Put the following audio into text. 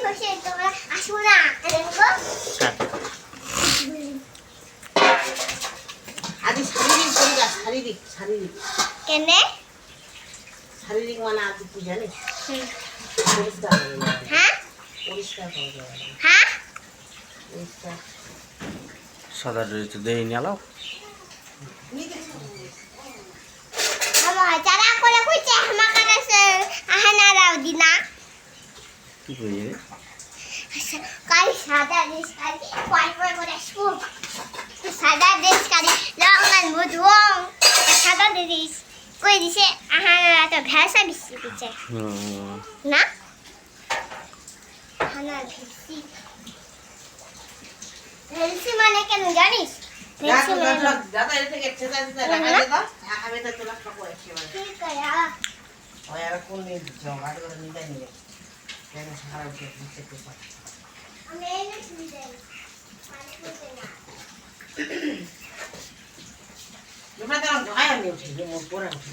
বসে তোমরা আসো না দেখো আদি শারীরিক পরিবেশ শারীরিক কেনে শারীরিক মানে আদি কি জানিস পরিষ্কার হয়ে যাবে হ্যাঁ পরিষ্কার হয়ে যাবে হ্যাঁ পরিষ্কার সাদা ড্রেস দেই নিলাও আমার যারা করে কইছে আমার কাছে আহানা রাও দিনা কি কই রে কাল সাদা ড্রেস কালি পয় করে আসবো সাদা ড্রেস কালি লঙ্গন বুঝুং সাদা ড্রেস কই দিছে আহানা তো ভাষা বেশি দিছে না আহানা বেশি ভেলসি মানে কেন জানিস ভেলসি মানে দাদা এটা থেকে ছেদা ছেদা লাগা দে দাও আবে তো তোলা খাবো একেবারে ঠিক আছে ওই আর কোন নিয়ে জগাড় করে নিতে নিয়ে কেন সারা উঠে নিচে তো পারে আমি এনে শুই যাই পানি খেতে না তোমরা কেন জগায় আমি উঠে মোর পরে উঠে